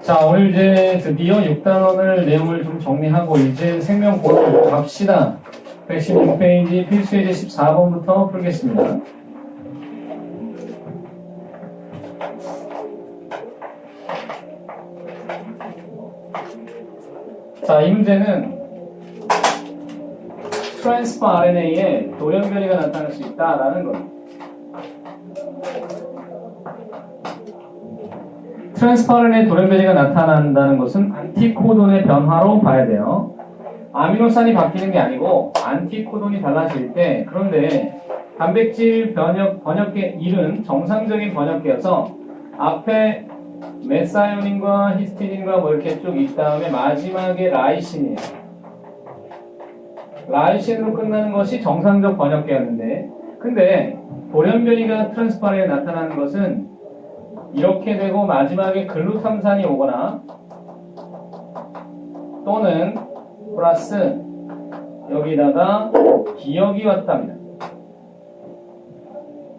자, 오늘 이제 드디어 6단원을 내용을 좀 정리하고 이제 생명 보러 갑시다. 116페이지 필수 예제 14번부터 풀겠습니다. 자, 이 문제는 트랜스퍼 RNA에 돌연변이가 나타날 수 있다라는 겁니다. 트랜스퍼 RNA에 돌연변이가 나타난다는 것은 안티코돈의 변화로 봐야 돼요. 아미노산이 바뀌는 게 아니고 안티코돈이 달라질 때, 그런데 단백질 번역계 1은 정상적인 번역계여서 앞에 메사이오닌과 히스티딘과 뭐 이렇게 쭉 있 다음에 마지막에 라이신이에요. 라이신으로 끝나는 것이 정상적 번역계였는데, 근데 돌연변이가 트랜스퍼 RNA에 나타나는 것은 이렇게 되고 마지막에 글루탐산이 오거나 또는 플러스 여기다가 기억이 왔답니다.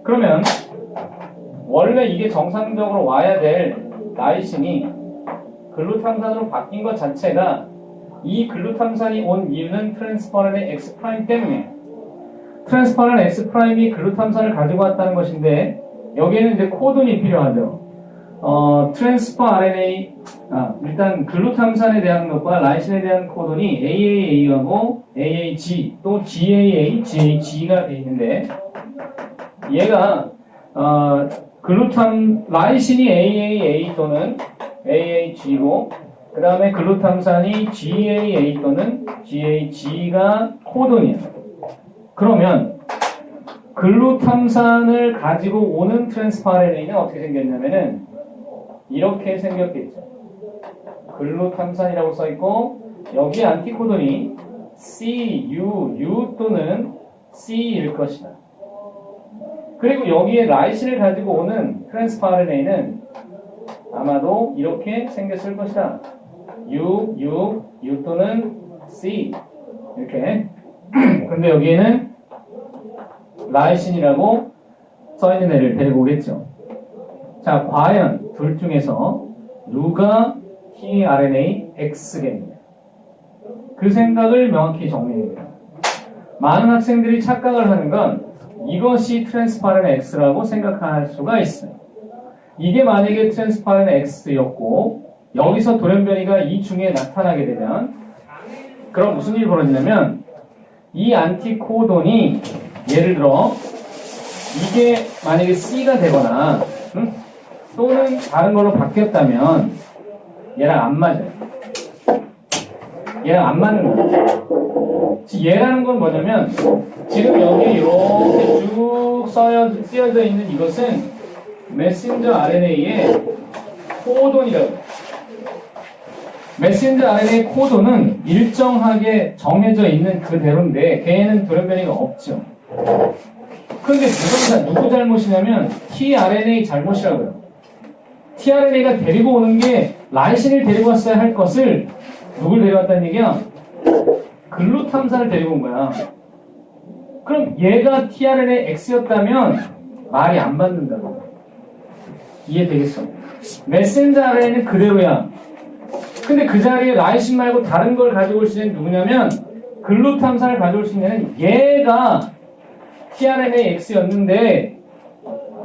그러면 원래 이게 정상적으로 와야 될 라이신이 글루탐산으로 바뀐 것 자체가 이 글루탐산이 온 이유는 트랜스퍼 RNA X' 때문에 트랜스퍼 RNA X'이 글루탐산을 가지고 왔다는 것인데 여기에는 이제 코돈이 필요하죠. 트랜스퍼 RNA 일단 글루탐산에 대한 것과 라이신에 대한 코돈이 AAA하고 AAG 또 GAA, GAG가 되어 있는데 얘가 라이신이 AAA 또는 AAG고 그 다음에 글루탐산이 GAA 또는 GAG가 코돈이에요. 그러면 글루탐산을 가지고 오는 트랜스퍼 RNA는 어떻게 생겼냐면은 이렇게 생겼겠죠. 글루탐산이라고 써있고 여기 안티코돈이 C, U 또는 C일 것이다. 그리고 여기에 라이신을 가지고 오는 트랜스퍼 RNA는 아마도 이렇게 생겼을 것이다. U 또는 C 이렇게. 근데 여기에는 라이신이라고 써있는 애를 데리고 오겠죠. 자, 과연 둘 중에서 누가 tRNA X겠느냐? 그 생각을 명확히 정리해야 돼요. 많은 학생들이 착각을 하는 건 이것이 트랜스퍼 RNA X라고 생각할 수가 있어요. 이게 만약에 트랜스퍼 RNA X였고 여기서 돌연변이가 이 중에 나타나게 되면 그럼 무슨 일이 벌어지냐면 이 안티코돈이 예를 들어 이게 만약에 C가 되거나 또는 다른 걸로 바뀌었다면 얘랑 안 맞아요. 얘랑 안 맞는 거예요. 얘라는 건 뭐냐면 지금 여기 이렇게 쭉 쓰여져 있는 이것은 메신저 RNA의 코돈이라고 해요. 메신저 RNA 코돈은 일정하게 정해져 있는 그대로인데 걔는 돌연변이가 없죠. 그런데 누구 잘못이냐면 tRNA 잘못이라고요. tRNA가 데리고 오는 게 라이신을 데리고 왔어야 할 것을 누굴 데려왔다는 얘기야? 글루탐산을 데리고 온 거야. 그럼 얘가 tRNA X였다면 말이 안 맞는다고. 이해되겠어? 메신저 RNA는 그대로야. 근데 그 자리에 라이신 말고 다른 걸 가지고 올 수 있는 누구냐면 글루탐산을 가져올 수 있는 얘가 tRNA X였는데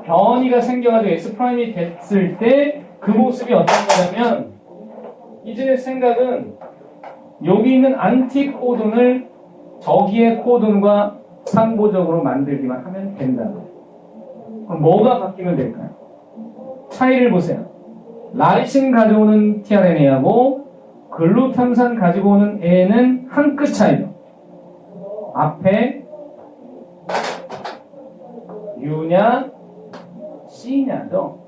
변이가 생겨가지고 X'이 됐을 때 그 모습이 어떤 거냐면 이제 생각은 여기 있는 안티코돈을 저기의 코돈과 상보적으로 만들기만 하면 된다. 그럼 뭐가 바뀌면 될까요? 차이를 보세요. 라이신 가져오는 tRNA하고 글루탐산 가지고 오는 애는 한 끗 차이죠. 앞에 U냐 C냐죠.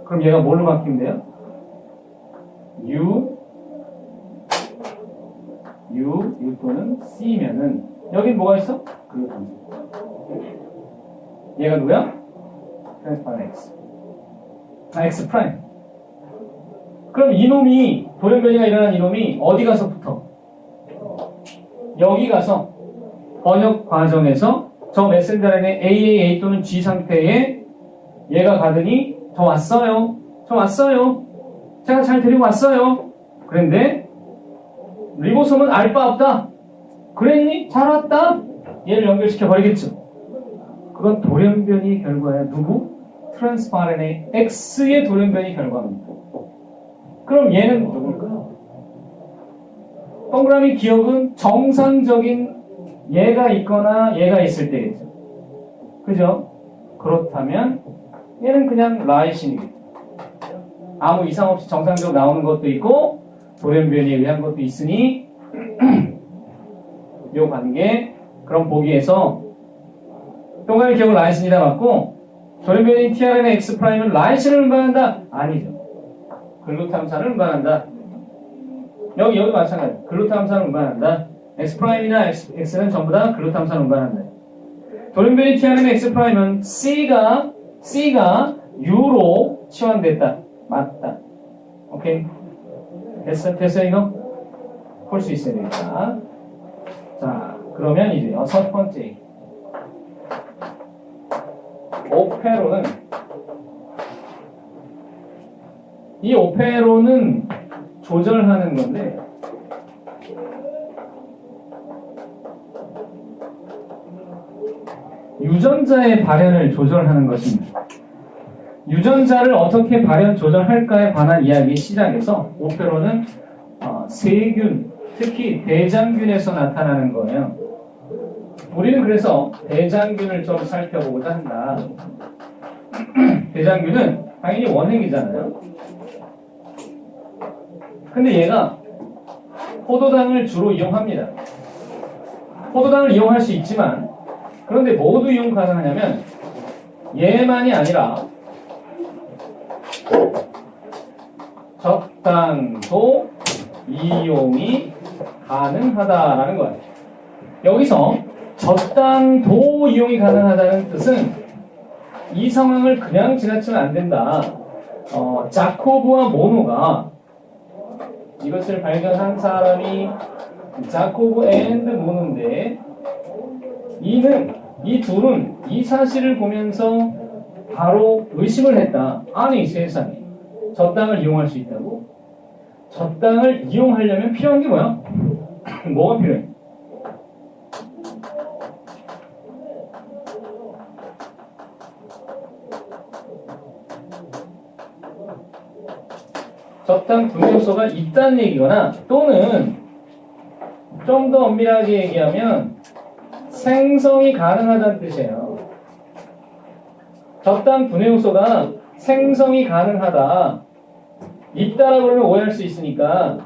그럼 얘가 뭘로 바뀌면 돼요? U 또는 C면은 여긴 뭐가 있어? 글루탐산. 얘가 누구야? 트랜스퍼 X. X 프라임. 그럼 이놈이 돌연변이가 일어난 이놈이 어디 가서 붙어? 여기 가서 번역 과정에서 저 메신저 RNA AAA 또는 G 상태에 얘가 가더니 저 왔어요. 저 왔어요. 제가 잘 데리고 왔어요. 그런데 리보솜은 알 바 없다. 그랬니? 잘 왔다. 얘를 연결시켜 버리겠죠. 그건 돌연변이 결과야. 누구? 트랜스퍼 RNA X의 돌연변이 결과입니다. 그럼 얘는 누굴까? 동그라미 기억은 정상적인 얘가 있거나 얘가 있을 때겠죠. 그죠? 그렇다면 얘는 그냥 라이신이겠죠. 아무 이상 없이 정상적으로 나오는 것도 있고 돌연변이에 의한 것도 있으니 요 관계 그럼 보기에서 동그라미 기억은 라이신이다 맞고 돌연변이 tRNA X'은 라이신을 운반한다? 아니죠. 글루탐산을 운반한다. 여기도 마찬가지. 글루탐산을 운반한다. X'이나 X는 전부 다 글루탐산을 운반한다. 돌연변이 tRNA X'은 C가 U로 치환됐다. 맞다. 오케이? 됐어 이거? 볼 수 있어야 되겠다. 자, 그러면 이제 여섯 번째. 오페로는 이 오페로는 조절하는 건데 유전자의 발현을 조절하는 것입니다. 유전자를 어떻게 발현 조절할까에 관한 이야기 시작해서 오페로는 세균, 특히 대장균에서 나타나는 거예요. 우리는 그래서 대장균을 좀 살펴보고자 한다. 대장균은 당연히 원행이잖아요. 근데 얘가 포도당을 주로 이용합니다. 포도당을 이용할 수 있지만 그런데 모두 이용 가능하냐면 얘만이 아니라 젖당도 이용이 가능하다라는 거예요. 여기서 젖당도 이용이 가능하다는 뜻은 이 상황을 그냥 지나치면 안 된다. 자코브와 모노가 이것을 발견한 사람이 자코브 앤드 모노인데 이 둘은 이 사실을 보면서 바로 의심을 했다. 아니 세상에 젖당을 이용할 수 있다고? 젖당을 이용하려면 필요한 게 뭐야? 뭐가 필요해? 젖당 분해효소가 있다는 얘기거나 또는 좀 더 엄밀하게 얘기하면 생성이 가능하다는 뜻이에요. 젖당 분해효소가 생성이 가능하다. 있다라고 그러면 오해할 수 있으니까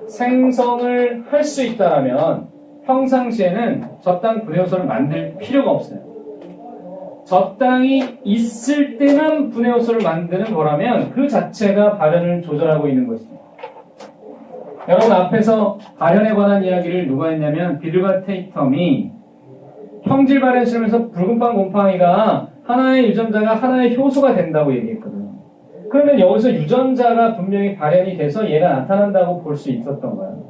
생성을 할 수 있다라면 평상시에는 젖당 분해효소를 만들 필요가 없어요. 젖당이 있을 때만 분해효소를 만드는 거라면 그 자체가 발현을 조절하고 있는 것입니다. 여러분 앞에서 발현에 관한 이야기를 누가 했냐면 빌과 테이텀이 형질 발현 실험에서 붉은빵 곰팡이가 하나의 유전자가 하나의 효소가 된다고 얘기했거든요. 그러면 여기서 유전자가 분명히 발현이 돼서 얘가 나타난다고 볼 수 있었던 거예요.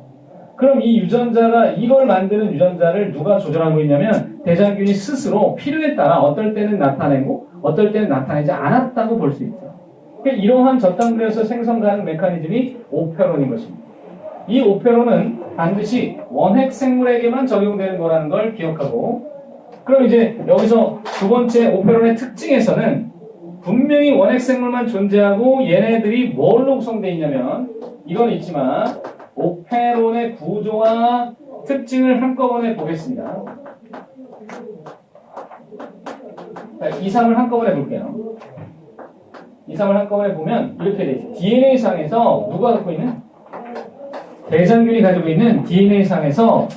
그럼 이 유전자가 이걸 만드는 유전자를 누가 조절하고 있냐면 대장균이 스스로 필요에 따라 어떨 때는 나타내고 어떨 때는 나타내지 않았다고 볼 수 있죠. 그러니까 이러한 젖당분해효소 생성 가능 메커니즘이 오페론인 것입니다. 이 오페론은 반드시 원핵 생물에게만 적용되는 거라는 걸 기억하고 그럼 이제 여기서 두 번째 오페론의 특징에서는 분명히 원핵 생물만 존재하고 얘네들이 뭘로 구성되어 있냐면 이건 있지만 오페론의 구조와 특징을 한꺼번에 보겠습니다. 자, 2, 3을 한꺼번에 볼게요. 2, 3을 한꺼번에 보면 이렇게 돼 있어요. DNA상에서 누가 갖고 있는? 대장균이 가지고 있는 DNA상에서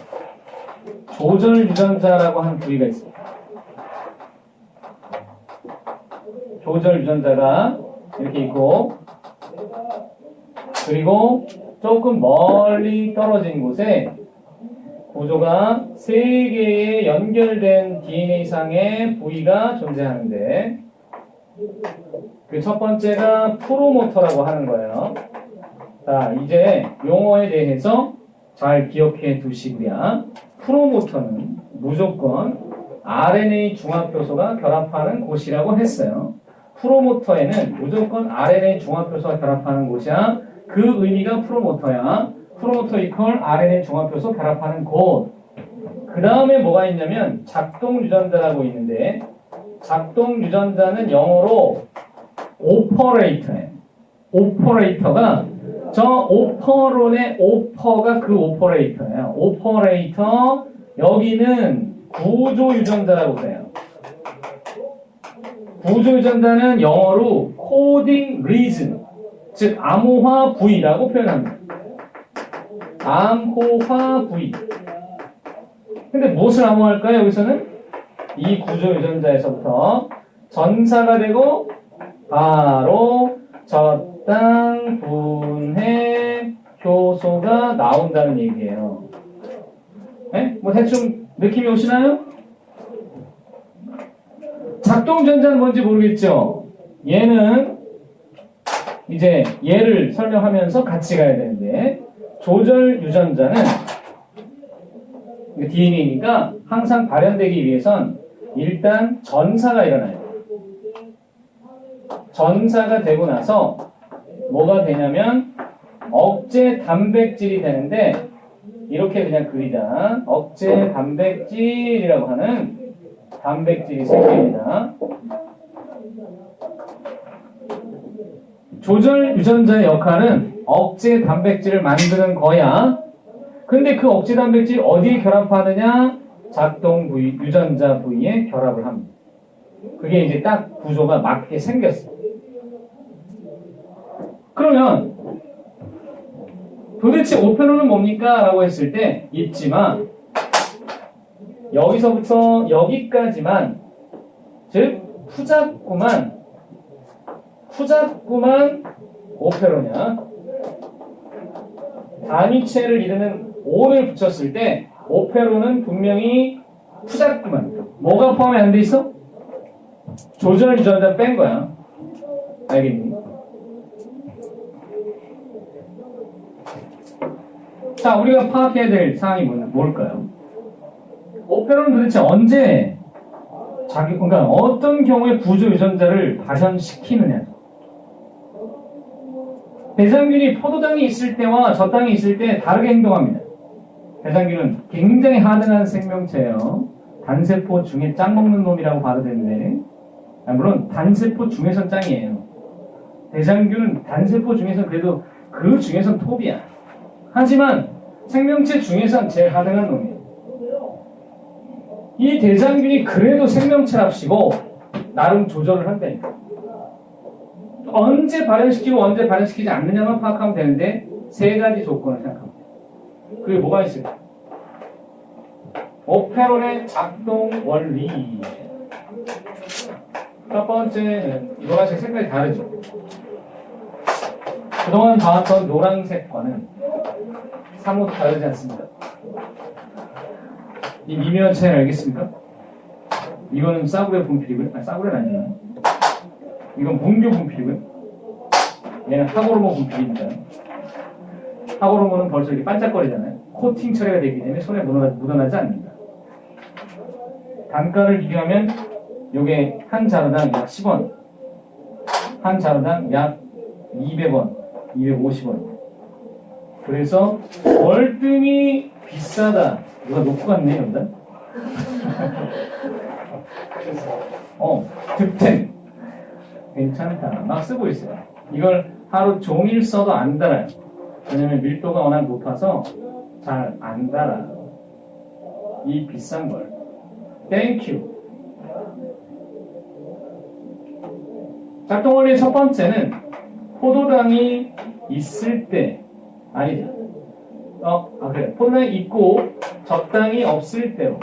조절 유전자라고 하는 부위가 있어요. 조절 유전자가 이렇게 있고 그리고 조금 멀리 떨어진 곳에 구조가 3개의 연결된 DNA상의 부위가 존재하는데 그 첫 번째가 프로모터라고 하는 거예요. 자, 이제 용어에 대해서 잘 기억해 두시고요. 프로모터는 무조건 RNA 중합효소가 결합하는 곳이라고 했어요. 프로모터에는 무조건 RNA 종합효소가 결합하는 곳이야. 그 의미가 프로모터야. 프로모터 이퀄 RNA 종합효소 결합하는 곳. 그 다음에 뭐가 있냐면 작동 유전자라고 있는데, 작동 유전자는 영어로 오퍼레이터예요. 오퍼레이터가 저 오퍼론의 오퍼가 그 오퍼레이터예요. 오퍼레이터, 여기는 구조 유전자라고 그래요. 구조 유전자는 영어로 코딩 리즌, 즉 암호화 부위라고 표현합니다. 암호화 부위. 근데 무엇을 암호할까요? 여기서는 이 구조 유전자에서부터 전사가 되고 바로 저당 분해 효소가 나온다는 얘기예요. 네? 뭐 대충 느낌이 오시나요? 작동 유전자는 뭔지 모르겠죠? 얘는 이제 얘를 설명하면서 같이 가야 되는데, 조절 유전자는 DNA니까 항상 발현되기 위해선 일단 전사가 일어나요. 전사가 되고 나서 뭐가 되냐면 억제 단백질이 되는데, 이렇게 그냥 그리자. 억제 단백질이라고 하는 단백질이 생깁니다. 조절 유전자의 역할은 억제 단백질을 만드는 거야. 근데 그 억제 단백질 어디에 결합하느냐? 작동 부위, 유전자 부위에 결합을 합니다. 그게 이제 딱 구조가 맞게 생겼어. 그러면 도대체 오페론은 뭡니까? 라고 했을 때 있지만, 여기서부터 여기까지만, 즉 푸잡구만 오페론이야. 단위체를 이루는 O를 붙였을 때 오페론은 분명히 푸잡구만. 뭐가 포함이 안 돼 있어? 조절 유전자 뺀 거야. 알겠니? 자, 우리가 파악해야 될 사항이 뭘까요? 오페론은 도대체 언제 그러니까 어떤 경우에 구조 유전자를 발현시키느냐. 대장균이 포도당이 있을 때와 저당이 있을 때 다르게 행동합니다. 대장균은 굉장히 하등한 생명체예요. 단세포 중에 짱 먹는 놈이라고 봐도 되는데, 물론 단세포 중에선 짱이에요. 대장균은 단세포 중에선 그래도 그 중에선 톱이야. 하지만 생명체 중에선 제일 하등한 놈이에요. 이 대장균이 그래도 생명체랍시고 나름 조절을 한다니까. 언제 발현시키고 언제 발현시키지 않느냐만 파악하면 되는데, 세 가지 조건을 생각합니다. 그게 뭐가 있을까? 오페론의 작동 원리. 첫 번째는 이거랑 색깔이 다르죠. 그동안 봐왔던 노란색과는 사뭇 다르지 않습니다. 이 미묘한 차이를 알겠습니까? 이거는 싸구려 분필이고요. 아니, 싸구려는 아니에요. 이건 문교 분필이고요. 얘는 하고로모 분필입니다. 하고로모는 벌써 이렇게 반짝거리잖아요. 코팅 처리가 되기 때문에 손에 묻어나지 않습니다. 단가를 비교하면 요게 한 자루당 약 10원, 한 자루당 약 200원, 250원. 그래서 월등히 비싸다. 누가 놓고 갔네, 여기다. 득템. 괜찮다. 막 쓰고 있어요. 이걸 하루 종일 써도 안 달아요. 왜냐면 밀도가 워낙 높아서 잘 안 달아. 이 비싼 걸. 땡큐. 작동 원리의 첫 번째는 포도당이 있을 때, 아니죠. 그래. 포도당이 있고 적당히 없을 때로.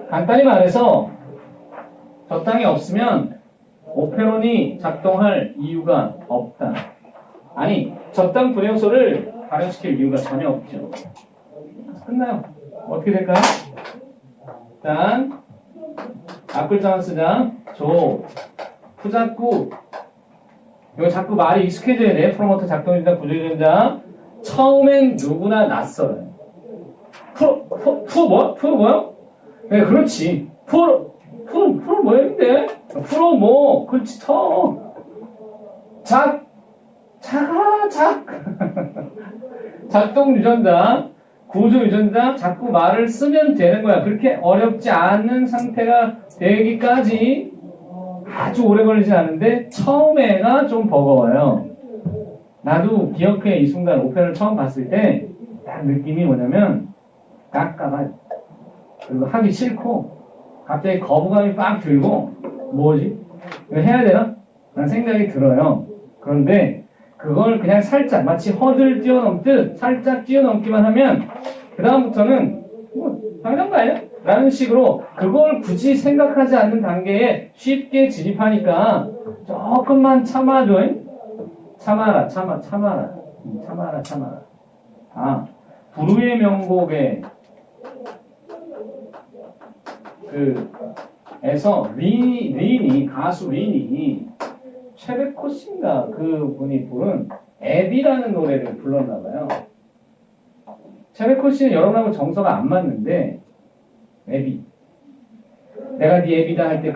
간단히 말해서 적당히 없으면 오페론이 작동할 이유가 없다. 아니, 적당 분해효소를 발현시킬 이유가 전혀 없죠. 끝나요. 어떻게 될까요? 일단 앞글자만 쓰자. 푸잡구. 이거 자꾸 말이 익숙해져야 돼. 프로모터 작동유전자, 구조유전자. 처음엔 누구나 낯설어요. 푸 뭐야? 네, 그렇지. 프로 뭐였는데? 프로 뭐, 그렇지, 작동 유전자, 구조 유전자, 자꾸 말을 쓰면 되는 거야. 그렇게 어렵지 않은 상태가 되기까지 아주 오래 걸리지 않은데, 처음에가 좀 버거워요. 나도 기억해, 이 순간 오페라를 처음 봤을 때, 딱 느낌이 뭐냐면, 깜깜하죠. 그리고 하기 싫고, 갑자기 거부감이 빡 들고, 뭐지? 이거 해야 되나? 라는 생각이 들어요. 그런데, 그걸 그냥 살짝, 마치 허들 뛰어넘듯 살짝 뛰어넘기만 하면, 그다음부터는, 당장 가요? 라는 식으로, 그걸 굳이 생각하지 않는 단계에 쉽게 진입하니까, 조금만 참아줘. 참아라. 아, 불후의 명곡에, 에서 가수 린이 최백호 씨인가 그 분이 부른 애비라는 노래를 불렀나봐요. 최백호 씨는 여러분하고 정서가 안 맞는데 애비, 내가 네 애비다 할 때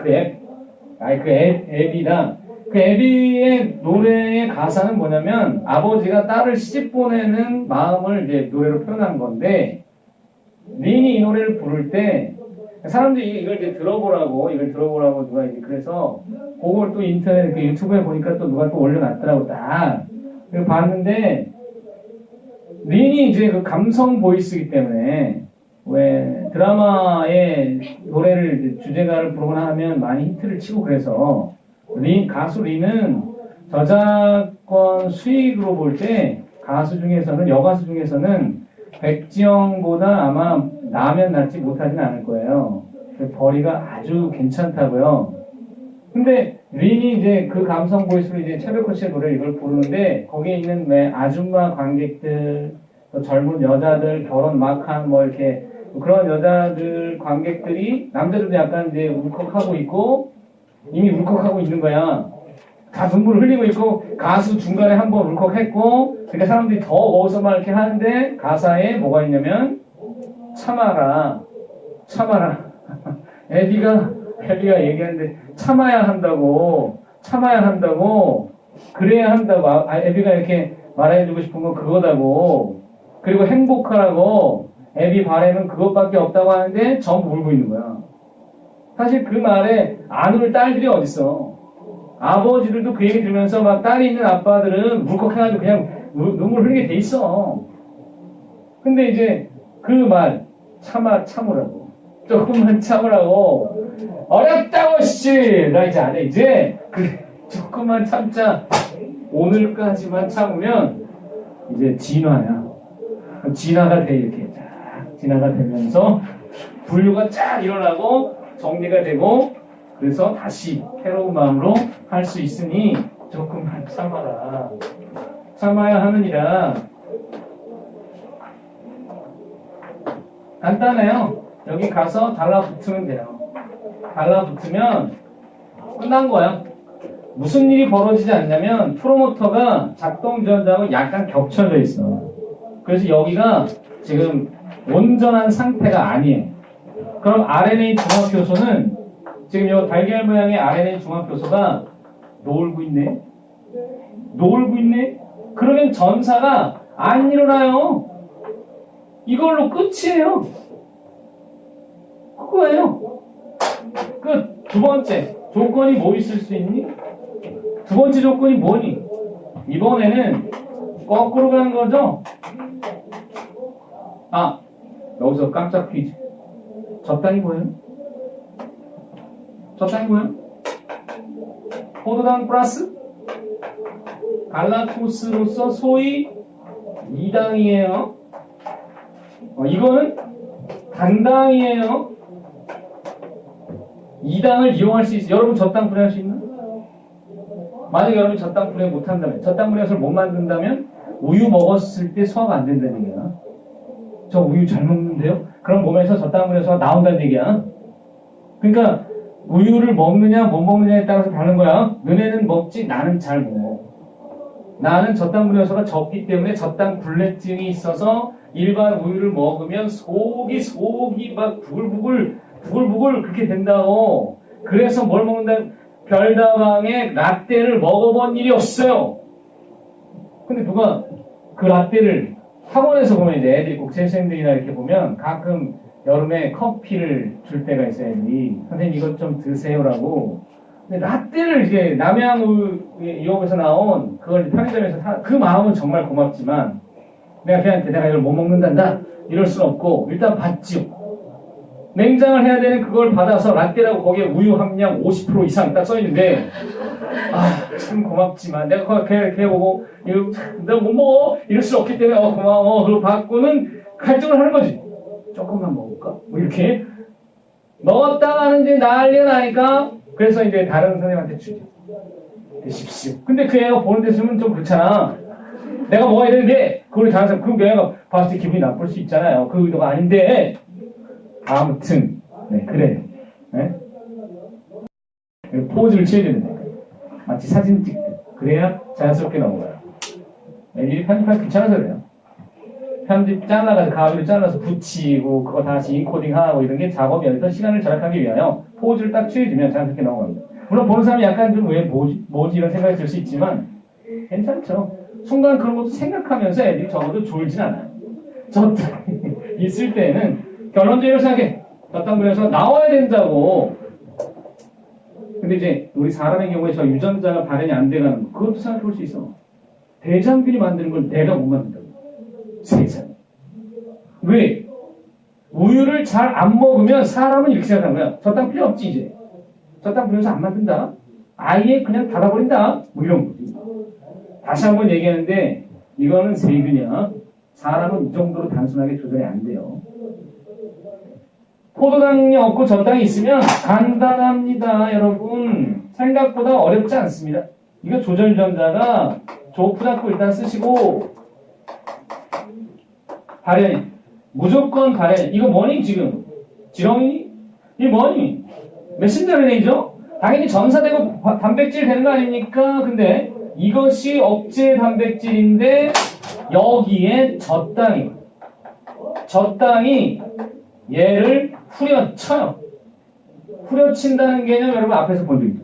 애비다. 그 애비의 노래의 가사는 뭐냐면 아버지가 딸을 시집 보내는 마음을 이제 노래로 표현한 건데, 린이 이 노래를 부를 때 사람들이 이걸 이제 들어보라고 누가 이제 그래서 그걸 또 인터넷 유튜브에 보니까 또 누가 또 올려놨더라고. 딱 그래서 봤는데, 린이 이제 그 감성 보이스이기 때문에 왜 드라마의 노래를 이제 주제가를 부르거나 하면 많이 히트를 치고, 그래서 가수 린은 저작권 수익으로 볼 때 여가수 중에서는 백지영보다 아마 나면 낫지 못하진 않을 거예요. 벌이가 아주 괜찮다고요. 근데 린이 이제 그 감성 보이스로 이제 최백호 씨의 노래 이걸 부르는데, 거기에 있는 아줌마 관객들, 또 젊은 여자들, 결혼 막한 뭐 이렇게 그런 여자들 관객들이, 남자들도 약간 이제 울컥하고 있고, 이미 울컥하고 있는 거야. 다 눈물을 흘리고 있고, 가수 중간에 한번 울컥했고, 그러니까 사람들이 더 어디서만 이렇게 하는데, 가사에 뭐가 있냐면, 참아라. 애비가 얘기하는데, 참아야 한다고, 그래야 한다고, 애비가 이렇게 말해주고 싶은 건 그거다고, 그리고 행복하라고, 애비 바람은 그것밖에 없다고 하는데, 전부 울고 있는 거야. 사실 그 말에 안 울 딸들이 어딨어. 아버지들도 그 얘기 들으면서 막 딸이 있는 아빠들은 울컥해가지고 그냥 눈물 흘리게 돼 있어. 근데 이제 그 말, 참으라고. 조금만 참으라고. 어렵다고, 씨! 나 이제 안 해, 이제. 그래, 조금만 참자. 오늘까지만 참으면, 이제 진화야. 진화가 돼, 이렇게. 쫙, 진화가 되면서, 분류가 쫙 일어나고, 정리가 되고, 그래서 다시 새로운 마음으로 할 수 있으니, 조금만 참아라. 참아야 하느니라. 간단해요. 여기 가서 달라붙으면 돼요. 달라붙으면 끝난 거야. 무슨 일이 벌어지지 않냐면, 프로모터가 작동 유전자하고 약간 겹쳐져 있어. 그래서 여기가 지금 온전한 상태가 아니에요. 그럼 RNA 중합효소는, 지금 이 달걀 모양의 RNA 중합효소가 놀고 있네? 그러면 전사가 안 일어나요. 이걸로 끝이에요. 그거예요. 끝. 두 번째 조건이 뭐 있을 수 있니? 두 번째 조건이 뭐니? 이번에는 거꾸로 가는 거죠? 여기서 깜짝 퀴즈. 적당히 뭐예요? 포도당 플러스 갈라토스로서 소위 2당이에요. 이거는 단당이에요. 2당을 이용할 수 있어요. 여러분 저당 분해할 수 있나? 만약에 여러분이 저당 분해 못한다면, 저당 분해를 못 만든다면 우유 먹었을 때 소화가 안 된다는 얘기야. 저 우유 잘 먹는데요? 그럼 몸에서 저당 분해소가 나온다는 얘기야. 그러니까 우유를 먹느냐 못 먹느냐에 따라서 다른 거야. 너네는 먹지, 나는 잘 못 먹어. 나는 저당 분해소가 적기 때문에 저당 불내증이 있어서 일반 우유를 먹으면 속이 막 부글부글 그렇게 된다고. 그래서 뭘 먹는다? 별다방에 라떼를 먹어본 일이 없어요. 근데 누가 그 라떼를 학원에서 보면 이제 애들이 꼭 재수생들이나 이렇게 보면 가끔 여름에 커피를 줄 때가 있어요. 애들이. 선생님 이것 좀 드세요라고. 근데 라떼를 이제 남양유업에서 나온 그걸 편의점에서 그 마음은 정말 고맙지만 내가 걔한테 내가 이걸 못 먹는단다 이럴 순 없고 일단 받지요. 냉장을 해야 되는 그걸 받아서 라떼라고 거기에 우유 함량 50% 이상 딱 써있는데 참 고맙지만 내가 걔 보고 이거 내가 못 먹어 이럴 수 없기 때문에 고마워 그리고 받고는 갈증을 하는 거지. 조금만 먹을까? 뭐 이렇게 먹었다가 하는 이제 난리가 나니까 그래서 이제 다른 선생님한테 주죠. 드십시오. 근데 그 애가 보는 데 있으면 좀 그렇잖아. 내가 먹어야 되는데 그걸 다른 사람 그 애가 봤을 때 기분이 나쁠 수 있잖아요. 그 의도가 아닌데 아무튼 네 그래요. 네? 포즈를 취해야 되는데 마치 사진 찍듯 그래야 자연스럽게 나오고요. 애들이 편집하기 귀찮아서 그래요. 편집 잘라가지고 가위로 잘라서 붙이고 그거 다시 인코딩하고 이런 게 작업이 아니라 시간을 절약하기 위하여 포즈를 딱 취해주면 자연스럽게 나오는 겁니다. 물론 보는 사람이 약간 좀 왜 뭐지 이런 생각이 들 수 있지만 괜찮죠. 순간 그런 것도 생각하면서 애들이 적어도 졸진 않아요. 저 있을 때는 결론적으로 생각해. 저땅 그래서 나와야 된다고. 근데 이제 우리 사람의 경우에 저 유전자가 발현이 안 돼가는 거 그것도 생각해 볼 수 있어. 대장균이 만드는 걸 내가 못 만든다고. 세상에. 왜? 우유를 잘 안 먹으면 사람은 이렇게 생각하는 거야. 저 땅 필요 없지 이제. 저 땅 필요해서 안 만든다. 아예 그냥 닫아버린다. 뭐 이런 거지. 다시 한번 얘기하는데 이거는 세균이야. 사람은 이 정도로 단순하게 조절이 안 돼요. 포도당이 없고 저당이 있으면 간단합니다. 여러분. 생각보다 어렵지 않습니다. 이거 조절 유전자가 조프잡고 일단 쓰시고 발현이 무조건 발현. 이거 뭐니 지금? 지렁이? 이게 뭐니? 메신저 RNA죠? 당연히 전사되고 단백질 되는 거 아닙니까? 근데 이것이 억제 단백질인데 여기에 젖당이 얘를 후려쳐요. 후려친다는 개념 여러분 앞에서 본 적 있죠?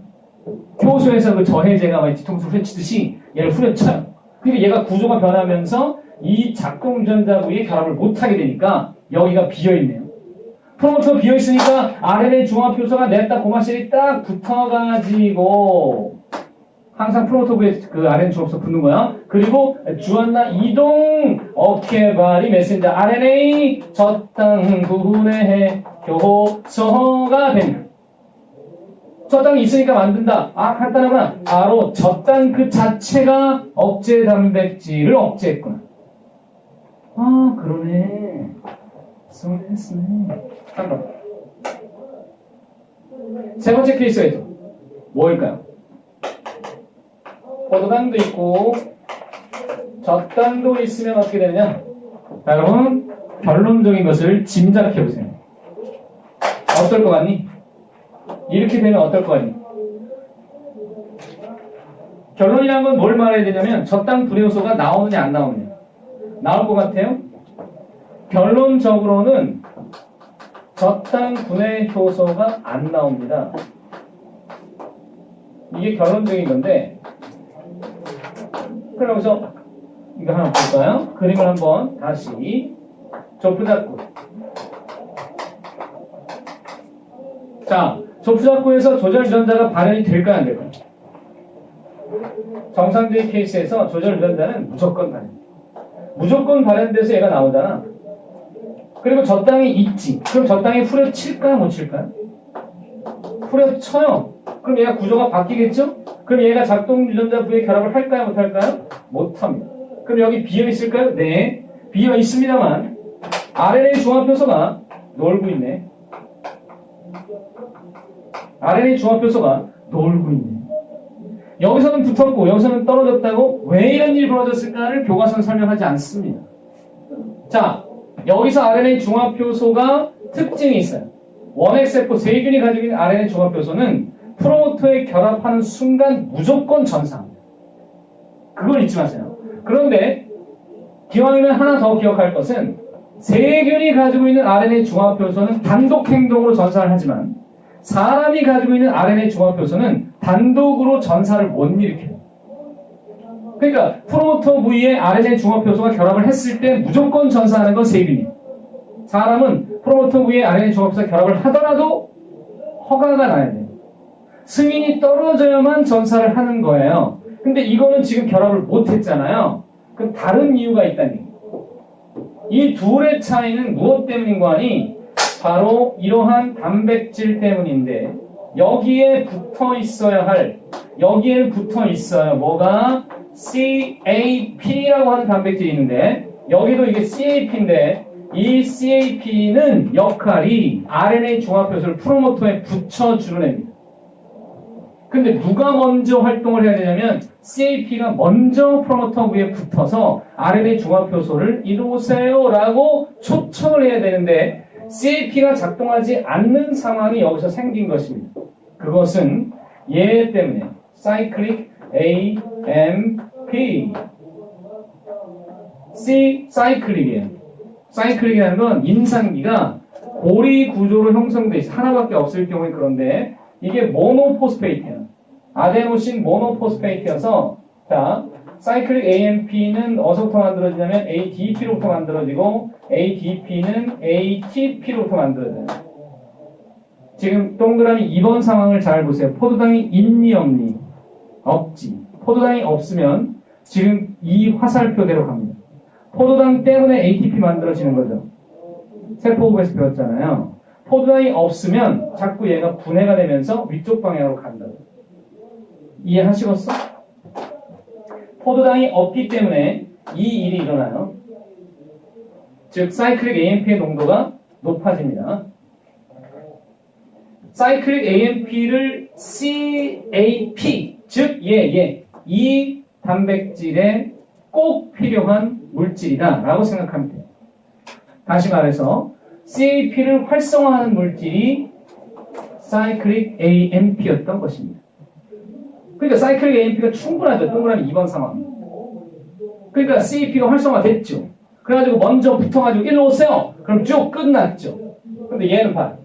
효소에서 그 저해제가 뒤통수 후려치듯이 얘를 후려쳐요. 그러니까 얘가 구조가 변하면서 이 작동 유전자 부위에 결합을 못하게 되니까 여기가 비어있네요. 프로모터가 비어있으니까 RNA 중화효소가 냈다 고마실이 딱 붙어가지고 항상 프로모터 부위에 그 RNA 중화효소 붙는 거야. 그리고 주안나 이동 어깨발이 메신저 RNA 저땅 부분의 효소가 됩니다. 저땅이 있으니까 만든다. 간단하구나. 바로 저땅 그 자체가 억제 단백질을 억제했구나. 그러네. 했네. 한번. 세 번째 케이스에도 뭐일까요? 포도당도 있고 젖당도 있으면 어떻게 되느냐? 자, 여러분 결론적인 것을 짐작해 보세요. 어떨 것 같니? 이렇게 되면 어떨 것 같니? 결론이란 건 뭘 말해야 되냐면 젖당 불효소가 나오느냐 안 나오느냐. 나올 것 같아요? 결론적으로는 젖당 분해 효소가 안 나옵니다. 이게 결론적인 건데 그러면서 이거 하나 볼까요? 그림을 한번 다시 조프잡고 자, 조프잡고에서 조절 유전자가 발현이 될까요? 안 될까요? 정상적인 케이스에서 조절 유전자는 무조건 발현. 무조건 발현돼서 얘가 나오잖아. 그리고 저 땅이 있지. 그럼 저 땅에 후려칠까요? 못 칠까요? 후려쳐요. 그럼 얘가 구조가 바뀌겠죠? 그럼 얘가 작동 유전자 부위에 결합을 할까요? 못 할까요? 못합니다. 그럼 여기 비어 있을까요? 네. 비어 있습니다만 RNA 중화효소가 놀고 있네. RNA 중화효소가 놀고 있네. 여기서는 붙었고 여기서는 떨어졌다고 왜 이런 일이 벌어졌을까를 교과서는 설명하지 않습니다. 자, 여기서 RNA 중화효소가 특징이 있어요. 원핵세포 세균이 가지고 있는 RNA 중화효소는 프로모터에 결합하는 순간 무조건 전사합니다. 그걸 잊지 마세요. 그런데 기왕이면 하나 더 기억할 것은 세균이 가지고 있는 RNA 중화효소는 단독 행동으로 전사를 하지만 사람이 가지고 있는 RNA 중합효소는 단독으로 전사를 못 일으켜요. 그러니까 프로모터 부위에 RNA 중합효소가 결합을 했을 때 무조건 전사하는 건 세균이에요. 사람은 프로모터 부위에 RNA 중합효소가 결합을 하더라도 허가가 나야 돼요. 승인이 떨어져야만 전사를 하는 거예요. 근데 이거는 지금 결합을 못 했잖아요. 그럼 다른 이유가 있다는 얘기예요. 이 둘의 차이는 무엇 때문인가 하니 바로 이러한 단백질 때문인데 여기에 붙어 있어야 할 여기에 붙어 있어요. 뭐가? CAP라고 하는 단백질이 있는데 여기도 이게 CAP인데 이 CAP는 역할이 RNA 중합효소를 프로모터에 붙여주는 애입니다. 근데 누가 먼저 활동을 해야 되냐면 CAP가 먼저 프로모터 위에 붙어서 RNA 중합효소를 이루세요 라고 초청을 해야 되는데 CAP가 작동하지 않는 상황이 여기서 생긴 것입니다. 그것은 얘 때문에 Cyclic AMP 사이클릭이에요. 사이클릭이라는 건 인산기가 고리 구조로 형성돼 있어. 하나밖에 없을 경우에 그런데 이게 모노포스페이트예요. 아데노신 모노포스페이트여서 자, 사이클릭 AMP는 어디서부터 만들어지냐면 ADP로부터 만들어지고 ADP는 ATP로부터 만들어져요. 지금 동그라미 2번 상황을 잘 보세요. 포도당이 있니 없니? 없지. 포도당이 없으면 지금 이 화살표대로 갑니다. 포도당 때문에 ATP 만들어지는 거죠. 세포호흡에서 배웠잖아요. 포도당이 없으면 자꾸 얘가 분해가 되면서 위쪽 방향으로 간다고. 이해하시겠어? 포도당이 없기 때문에 이 일이 일어나요. 즉 사이클릭 AMP의 농도가 높아집니다. 사이클릭 AMP를 CAP 즉 이 단백질에 꼭 필요한 물질이다 라고 생각하면 돼요. 다시 말해서 CAP를 활성화하는 물질이 사이클릭 AMP였던 것입니다. 그러니까 사이클릭 AMP가 충분하죠. 동그라미 2번 상황. 그러니까 CAP가 활성화됐죠. 그래가지고 먼저 붙어가지고 일로 오세요. 그럼 쭉 끝났죠. 근데 얘는 봐.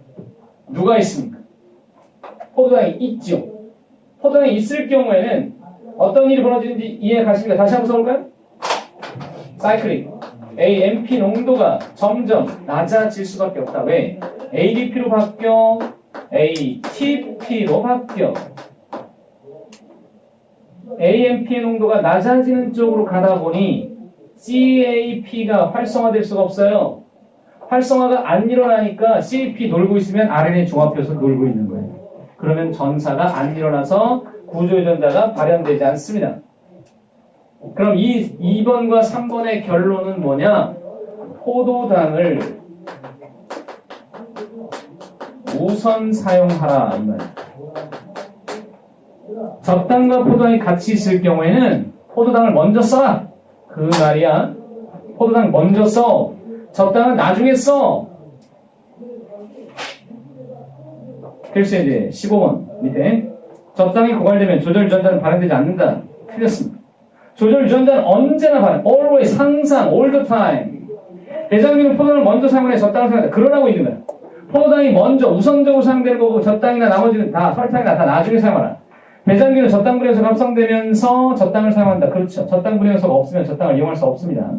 누가 있습니까? 포도당이 있죠. 포도당이 있을 경우에는 어떤 일이 벌어지는지 이해 가십니까? 다시 한번 써볼까요? 사이클릭 AMP 농도가 점점 낮아질 수밖에 없다. 왜? ADP로 바뀌어 ATP로 바뀌어 AMP의 농도가 낮아지는 쪽으로 가다 보니 CAP가 활성화될 수가 없어요. 활성화가 안 일어나니까 CAP 놀고 있으면 RNA 종합효소 놀고 있는 거예요. 그러면 전사가 안 일어나서 구조유전자가 발현되지 않습니다. 그럼 이 2번과 3번의 결론은 뭐냐? 포도당을 우선 사용하라 이 말이에요. 젖당과 포도당이 같이 있을 경우에는 포도당을 먼저 써. 그 말이야. 포도당 먼저 써. 젖당은 나중에 써. 글쎄 이제 15번 밑에 젖당이 고갈되면 조절 유전자는 발현되지 않는다. 틀렸습니다. 조절 유전자는 언제나 발현. always 항상 all the time. 대장균은 포도당을 먼저 사용해 젖당을 사용한다. 그러라고 있는 거야. 포도당이 먼저 우선적으로 사용되는 거고 젖당이나 나머지는 다 설탕이나 다 나중에 사용하라. 대장균은 젖당 분해효소가 합성되면서 젖당을 사용한다. 그렇죠. 젖당 분해효소가 없으면 젖당을 이용할 수 없습니다.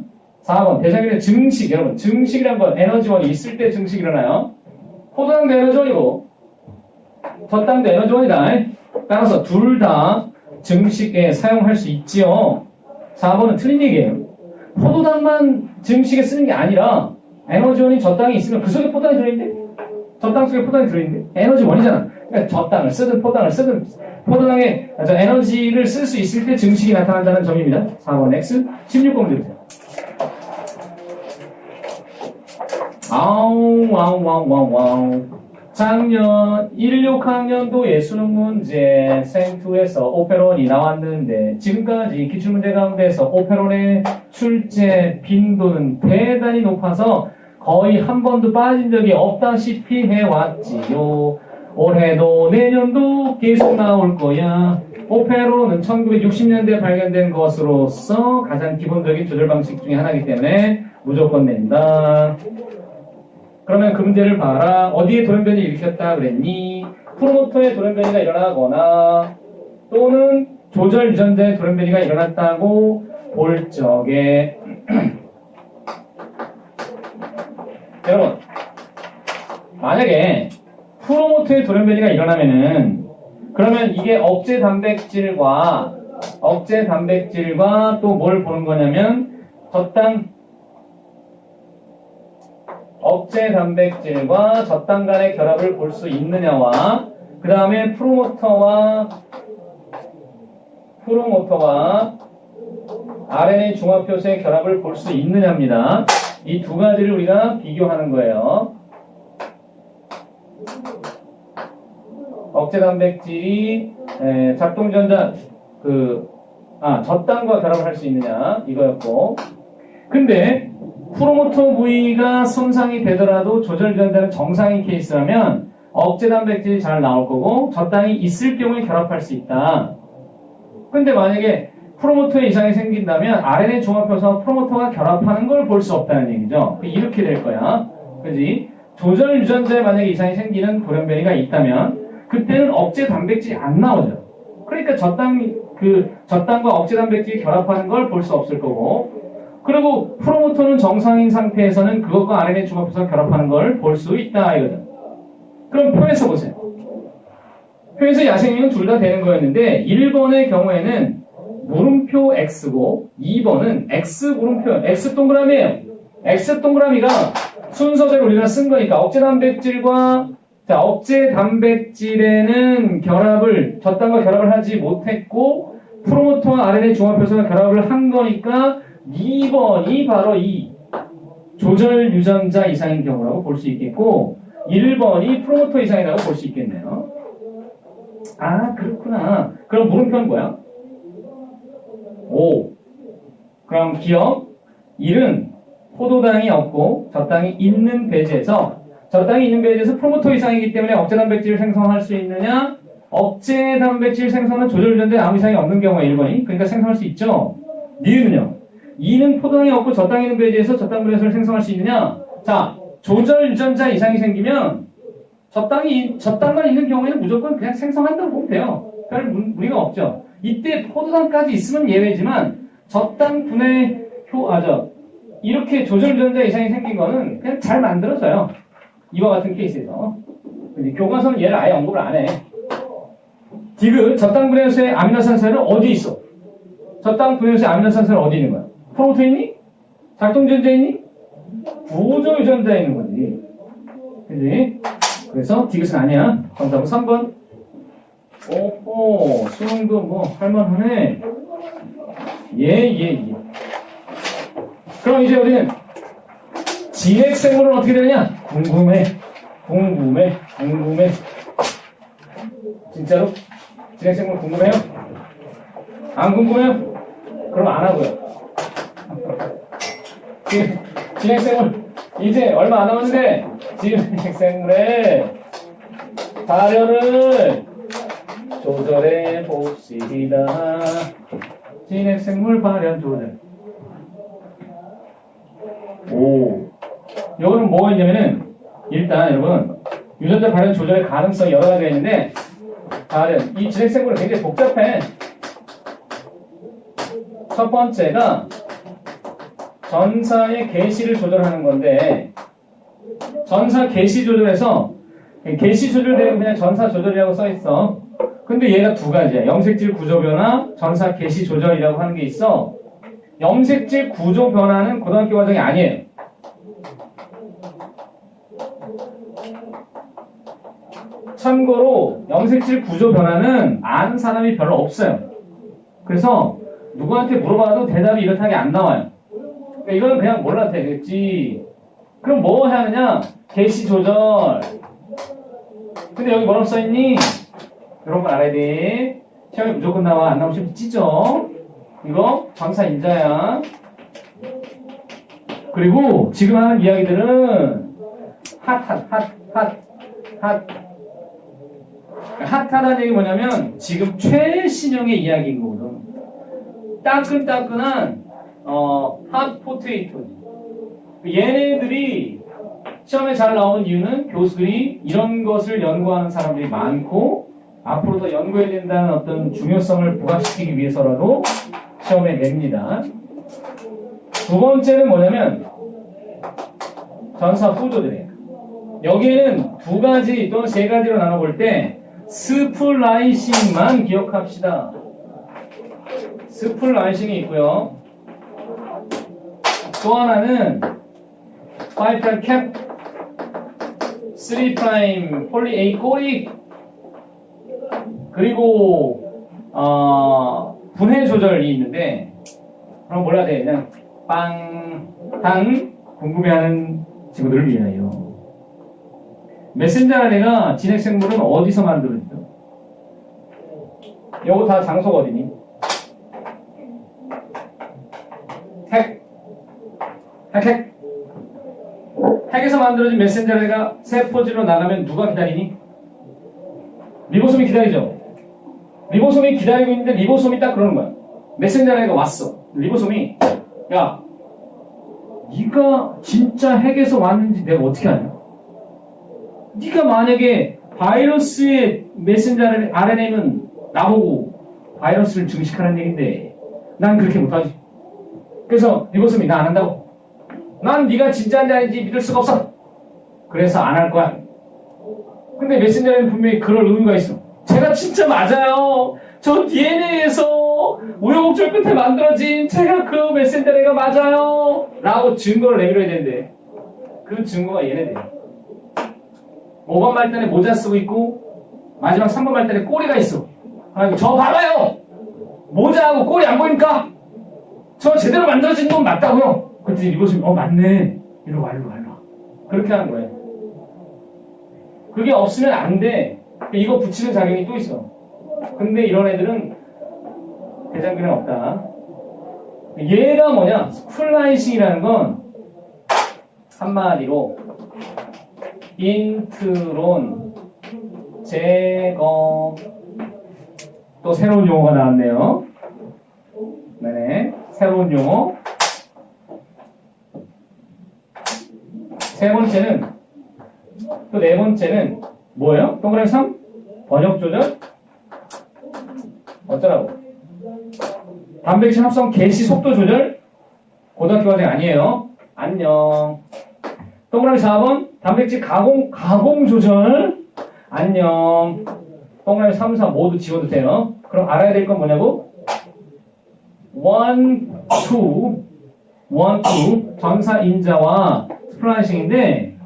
4번 대장균의 증식. 여러분 증식이란 건 에너지원이 있을 때 증식이 일어나요. 포도당도 에너지원이고 젖당도 에너지원이다. 따라서 둘 다 증식에 사용할 수 있지요. 4번은 틀린 얘기예요. 포도당만 증식에 쓰는 게 아니라 에너지원이 젖당이 있으면 그 속에 포도당이 들어있는데 젖당 속에 포도당이 들어있는데 에너지원이잖아. 그러니까 젖당을 쓰든 포도당을 쓰든 포도당에 에너지를 쓸 수 있을 때 증식이 나타난다는 점입니다. 4번 X 16번 문제 보세요. 와우. 작년 16학년도의 수능 문제 생투에서 오페론이 나왔는데 지금까지 기출문제 가운데서 오페론의 출제 빈도는 대단히 높아서 거의 한 번도 빠진 적이 없다시피 해왔지요. 올해도 내년도 계속 나올 거야. 오페론은 1960년대에 발견된 것으로서 가장 기본적인 조절 방식 중에 하나이기 때문에 무조건 낸다. 그러면 그 문제를 봐라. 어디에 돌연변이 일으켰다 그랬니? 프로모터의 돌연변이가 일어나거나 또는 조절 유전자의 돌연변이가 일어났다고 볼 적에 여러분 만약에 프로모터의 돌연변이가 일어나면은 그러면 이게 억제 단백질과 또 뭘 보는 거냐면 억제 단백질과 젖당 간의 결합을 볼 수 있느냐와 그 다음에 프로모터와 RNA 중화표시의 결합을 볼 수 있느냐입니다. 이 두 가지를 우리가 비교하는 거예요. 억제 단백질이 작동전자 젖당과 결합을 할 수 있느냐 이거였고, 근데 프로모터 부위가 손상이 되더라도 조절 유전자는 정상인 케이스라면 억제 단백질이 잘 나올 거고 젖당이 있을 경우에 결합할 수 있다. 근데 만약에 프로모터에 이상이 생긴다면 RNA 종합표시와 프로모터가 결합하는 걸 볼 수 없다는 얘기죠. 이렇게 될 거야. 그지? 조절 유전자에 만약에 이상이 생기는 돌연변이가 있다면 그때는 억제 단백질이 안 나오죠. 그러니까 젖당과 억제 단백질이 결합하는 걸 볼 수 없을 거고, 그리고 프로모터는 정상인 상태에서는 그것과 RNA 중합표시가 결합하는 걸 볼 수 있다 이거죠. 그럼 표에서 보세요. 표에서 야생명은 둘 다 되는 거였는데 1번의 경우에는 물음표 X고 2번은 X 물음표 X 동그라미예요. X 동그라미가 순서대로 우리가 쓴 거니까 억제 단백질에는 젖당과 결합을 하지 못했고 프로모터와 RNA 중합표시가 결합을 한 거니까 2번이 바로 이 조절 유전자 이상인 경우라고 볼 수 있겠고 1번이 프로모터 이상이라고 볼 수 있겠네요. 아, 그렇구나. 그럼 물음표는 뭐야? 5. 그럼 기억 1은 포도당이 없고 젖당이 있는 배제에서 프로모터 이상이기 때문에 억제 단백질을 생성할 수 있느냐? 억제 단백질 생성은 조절 유전자에 아무 이상이 없는 경우가 1번이. 그러니까 생성할 수 있죠. 니은은요? 2는 포도당이 없고 젖당이 있는 배제에서 젖당 분해소를 생성할 수 있느냐? 자, 조절 유전자 이상이 생기면 젖당만 있는 경우에는 무조건 그냥 생성한다고 보면 돼요. 별 무리가 없죠. 이때 포도당까지 있으면 예외지만 젖당 분해 이렇게 조절 유전자 이상이 생긴 거는 그냥 잘 만들어져요. 이와 같은 케이스에서. 교과서는 얘를 아예 언급을 안 해. 디귿, 젖당 분해소의 아미노산세는 어디 있어? 젖당 분해소의 아미노산세는 어디 있는 거야? 프로모터 있니? 작동 유전자에 있니? 구조 유전자에 있는 거지. 그지? 그래서 디귿은 아니야. 정답은 3번. 오호, 수능도 뭐 할만하네. 예. 그럼 이제 우리는 진핵생물은 어떻게 되느냐? 궁금해. 진짜로? 진핵생물 궁금해요? 안 궁금해요? 그럼 안 하고요. 진핵생물 이제 얼마 안 남았는데 진핵생물의 발현을 조절해 봅시다. 진핵생물 발현 조절. 이거는 뭐가 있냐면은 일단 여러분 유전자 발현 조절의 가능성이 여러 가지가 있는데 이 진핵생물은 굉장히 복잡해. 첫 번째가 전사의 개시를 조절하는 건데 전사 개시 조절에서 개시 조절되면 그냥 전사 조절이라고 써있어. 근데 얘가 두 가지야. 염색질 구조 변화, 전사 개시 조절이라고 하는 게 있어. 염색질 구조 변화는 고등학교 과정이 아니에요. 참고로 염색질 구조 변화는 아는 사람이 별로 없어요. 그래서 누구한테 물어봐도 대답이 이렇게 안 나와요. 그러니까 이거는 그냥 몰라도 되겠지. 그럼 뭐 해야 하느냐? 개시 조절. 근데 여기 뭐라고 써있니? 이런 걸 알아야 돼. 시험에 무조건 나와. 안 나오시면 찢어. 이거 방사 인자야. 그리고 지금 하는 이야기들은 핫하다는 얘기 뭐냐면 지금 최신형의 이야기인 거거든. 따끈따끈한 핫포테이토지. 얘네들이 시험에 잘 나오는 이유는 교수들이 이런 것을 연구하는 사람들이 많고 앞으로 더 연구해야 된다는 어떤 중요성을 부각시키기 위해서라도 시험에 냅니다. 두 번째는 뭐냐면 전사 후조들이에요. 여기에는 두 가지 또는 세 가지로 나눠볼 때 스플라이싱만 기억합시다. 스플라이싱이 있고요. 또 하나는 5' 캡, 3' 폴리 A 꼬리, 그리고 분해 조절이 있는데 그럼 몰라야 돼. 그냥 빵 궁금해하는 친구들을 위하여. 메신저 아래가 진핵생물은 어디서 만들어지죠? 요거 다 장소가 어디니? 핵에서 만들어진 메신저 아래가 세포지로 나가면 누가 기다리니? 리보솜이 기다리죠. 리보솜이 기다리고 있는데 리보솜이 딱 그러는 거야. 메신저 아래가 왔어. 리보솜이 야, 네가 진짜 핵에서 왔는지 내가 어떻게 아냐? 네가 만약에 바이러스의 메신저 RNA면 나보고 바이러스를 증식하는 얘긴데 난 그렇게 못하지. 그래서 리보솜이 나 안 한다고. 난 네가 진짜인지 아닌지 믿을 수가 없어. 그래서 안 할 거야. 근데 메신저는 분명히 그럴 의무가 있어. 제가 진짜 맞아요. 저 DNA에서 우여곡절 끝에 만들어진 제가 그 메신저가 맞아요. 라고 증거를 내밀어야 되는데 그 증거가 얘네들이야. 5번 말단에 모자 쓰고 있고 마지막 3번 말단에 꼬리가 있어. 아니, 저 봐봐요. 모자하고 꼬리 안 보입니까? 저 제대로 만들어진 건 맞다고요. 그랬더니 리보솜이 맞네. 이리로 와. 그렇게 하는 거예요. 그게 없으면 안 돼. 이거 붙이는 작용이 또 있어. 근데 이런 애들은 대장균은 없다. 얘가 뭐냐? 스플라이싱이라는 건 한마디로 인트론 제거. 또 새로운 용어가 나왔네요. 네, 새로운 용어. 세 번째는, 또 네 번째는 뭐예요? 동그라미 3? 번역 조절? 어쩌라고? 단백질 합성 개시 속도 조절? 고등학교 과정 아니에요. 안녕. 동그라미 4번 단백질 가공 조절? 안녕. 동그라미 3, 4 모두 지워도 돼요. 그럼 알아야 될 건 뭐냐고? 1, 2 전사 인자와 스플라이싱인데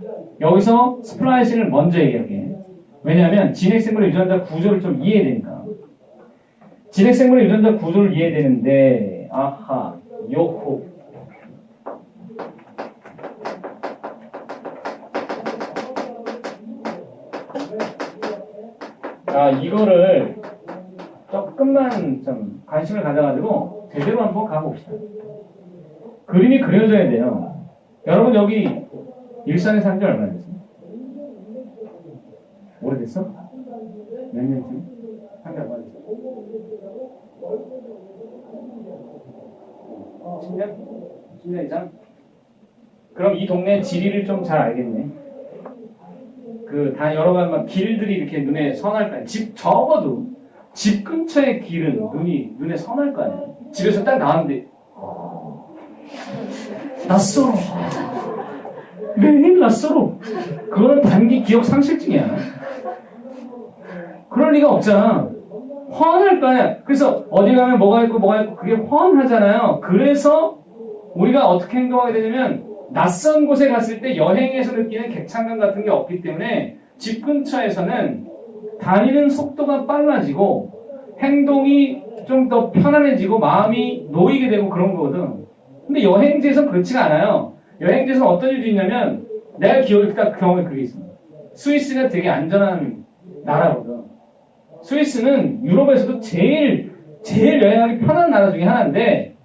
여기서 스플라이싱을 먼저 얘기할게. 왜냐하면 진핵생물의 유전자 구조를 좀 이해해야 되니까. 진핵생물의 유전자 구조를 이해해야 되는데 아하 요호 이거를 조금만 좀 관심을 가져가지고 제대로 한번 가봅시다. 그림이 그려져야 돼요. 여러분 여기 일산에 산 지 얼마나 됐어요? 오래됐어? 몇 년쯤? 한 달 얼마 됐어? 10년? 10년 이상? 그럼 이 동네 지리를 좀 잘 알겠네. 다 여러 가지 막 길들이 이렇게 눈에 선할 거 아니야. 적어도 집 근처의 길은 눈에 선할 거 아니야. 집에서 딱 나왔는데 낯설어. 매일 낯설어. 그거는 단기 기억 상실증이야. 그럴 리가 없잖아. 훤할 거 아니야. 그래서 어디 가면 뭐가 있고 그게 훤하잖아요. 그래서 우리가 어떻게 행동하게 되냐면 낯선 곳에 갔을 때 여행에서 느끼는 객찬감 같은 게 없기 때문에 집 근처에서는 다니는 속도가 빨라지고 행동이 좀 더 편안해지고 마음이 놓이게 되고 그런 거거든. 근데 여행지에서는 그렇지가 않아요. 여행지에서는 어떤 일이 있냐면 내가 기억에 딱 경험이 그게 있습니다. 스위스가 되게 안전한 나라거든. 스위스는 유럽에서도 제일 여행하기 편한 나라 중에 하나인데